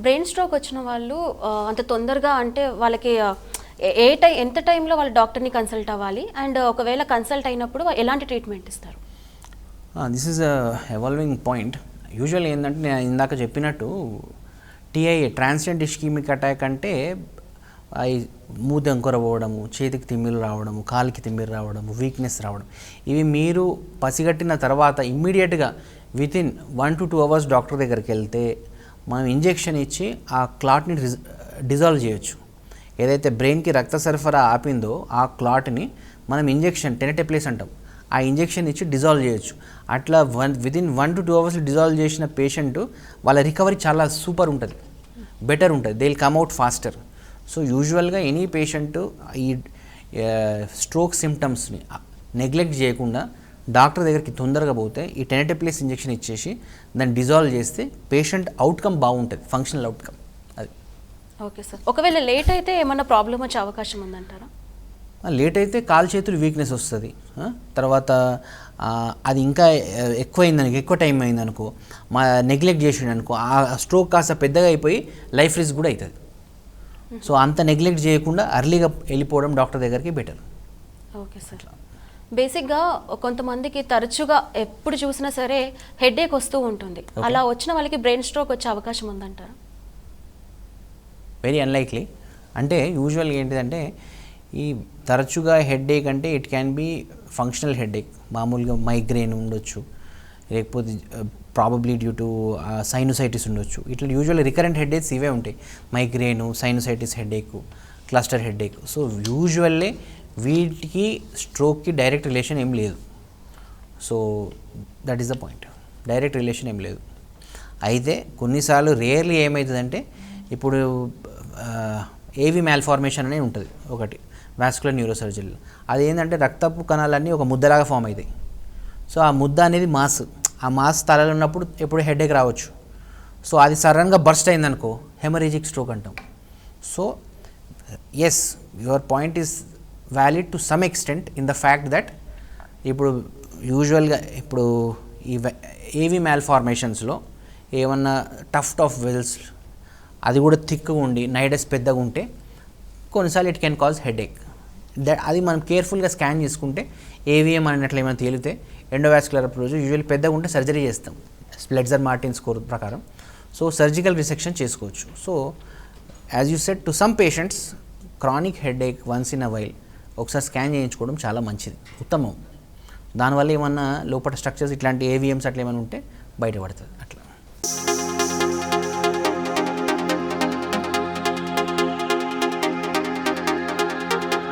Brain stroke వచ్చిన వాళ్ళు అంత తొందరగా అంటే వాళ్ళకి ఎంత టైంలో వాళ్ళు డాక్టర్ని కన్సల్ట్ అవ్వాలి అండ్ ఒకవేళ కన్సల్ట్ అయినప్పుడు ఎలాంటి ట్రీట్మెంట్ ఇస్తారు? This is evolving point. Usual ఏంటంటే నేను ఇందాక చెప్పినట్టు టీఐఏ ట్రాన్సియంట్ ఇస్కీమిక్ అటాక్ అంటే మూతి అంకొరపోవడము, చేతికి తిమ్మిరు రావడము, కాలికి తిమ్మిరు రావడము, వీక్నెస్ రావడం, ఇవి మీరు పసిగట్టిన తర్వాత ఇమ్మీడియట్గా వితిన్ 1 to 2 hours డాక్టర్ దగ్గరికి వెళ్తే మనం ఇంజెక్షన్ ఇచ్చి ఆ క్లాట్ని డిజాల్వ్ చేయొచ్చు. ఏదైతే బ్రెయిన్కి రక్త సరఫరా ఆపిందో ఆ క్లాట్ని మనం ఇంజెక్షన్ టెనటెప్లేస్ అంటాం, ఆ ఇంజెక్షన్ ఇచ్చి డిజాల్వ్ చేయొచ్చు. అట్లా వితిన్ 1 to 2 hours డిజాల్వ్ చేసిన పేషెంట్ వాళ్ళ రికవరీ చాలా సూపర్ ఉంటుంది, బెటర్ ఉంటుంది, they will come out faster. So యూజువల్గా ఎనీ పేషెంట్ ఈ స్ట్రోక్ సిమ్టమ్స్ని నెగ్లెక్ట్ చేయకుండా డాక్టర్ దగ్గరికి తొందరగా పోతే ఈ టెనటెప్లేస్ ఇంజెక్షన్ ఇచ్చేసి దాన్ని డిజాల్వ్ చేస్తే పేషెంట్ అవుట్కమ్ బాగుంటుంది, ఫంక్షనల్ అవుట్కమ్. అది ఓకే సార్. ఒకవేళ లేట్ అయితే ఏమన్నా ప్రాబ్లం వచ్చే అవకాశం ఉందంటారా? లేట్ అయితే కాలు చేతులు వీక్నెస్ వస్తుంది. తర్వాత అది ఇంకా ఎక్కువ టైం అయిందనుకో, నెగ్లెక్ట్ చేసిండనుకో, ఆ స్ట్రోక్ కాస్త పెద్దగా అయిపోయి లైఫ్ రిస్క్ కూడా అవుతుంది. సో అంత నెగ్లెక్ట్ చేయకుండా అర్లీగా వెళ్ళిపోవడం డాక్టర్ దగ్గరికి బెటర్. Okay sir. బేసిక్గా కొంతమందికి తరచుగా ఎప్పుడు చూసినా సరే హెడేక్ వస్తూ ఉంటుంది. అలా వచ్చిన వాళ్ళకి బ్రెయిన్ స్ట్రోక్ వచ్చే అవకాశం ఉందంటారా? Very unlikely. అంటే యూజువల్గా ఏంటిదంటే ఈ తరచుగా హెడేక్ అంటే it can be functional headache, మామూలుగా మైగ్రేన్ ఉండొచ్చు, లేకపోతే ప్రాబబ్లీ డ్యూ టు సైనోసైటిస్ ఉండొచ్చు. ఇట్లా యూజువల్ రికరెంట్ హెడేక్స్ ఇవే ఉంటాయి, migraine, sinusitis headache, cluster headache. So usually వీటికి స్ట్రోక్కి డైరెక్ట్ రిలేషన్ ఏం లేదు. So that is the point, direct relation ఏం లేదు. అయితే కొన్నిసార్లు రేర్లీ ఏమవుతుందంటే ఇప్పుడు ఏవి మ్యాల్ఫార్మేషన్ అనేది ఉంటుంది ఒకటి వాస్కులర్ న్యూరోసర్జరీలో. అది ఏంటంటే రక్తపు కణాలన్నీ ఒక ముద్దలాగా ఫామ్ అవుతాయి. సో ఆ ముద్ద అనేది మాస్, ఆ మాస్ తలలో ఉన్నప్పుడు ఎప్పుడు హెడేక్ రావచ్చు. సో అది సడన్గా బర్స్ట్ అయిందనుకో హెమరేజిక్ స్ట్రోక్ అంటాం. So yes, your point is valid to some extent in the fact that ఇప్పుడు యూజువల్గా ఇప్పుడు ఈ ఏవి మ్యాల్ఫార్మేషన్స్లో ఏమన్నా టఫ్ వెల్స్ అది కూడా థిక్గా ఉండి నైడస్ పెద్దగా ఉంటే కొన్నిసార్లు ఇట్ కెన్ కాజ్ హెడేక్. అది మనం కేర్ఫుల్గా స్కాన్ చేసుకుంటే ఏవిఎం అన్నట్లు ఏమైనా తేలితే ఎండోవాస్కులర్ అప్రోచ్ యూజువల్లీ పెద్దగా ఉంటే సర్జరీ చేస్తాం స్ప్లెట్జర్ మార్టిన్ స్కోర్ ప్రకారం. సో సర్జికల్ రిసెక్షన్ చేసుకోవచ్చు. So as you said to some patients chronic headache once in a while ఒకసారి స్కాన్ చేయించుకోవడం చాలా మంచిది, ఉత్తమం. దానివల్ల ఏమన్నా లోపల స్ట్రక్చర్స్ ఇట్లాంటి ఏవిఎమ్స్ అట్లా ఏమైనా ఉంటే బయటపడుతుంది అట్లా.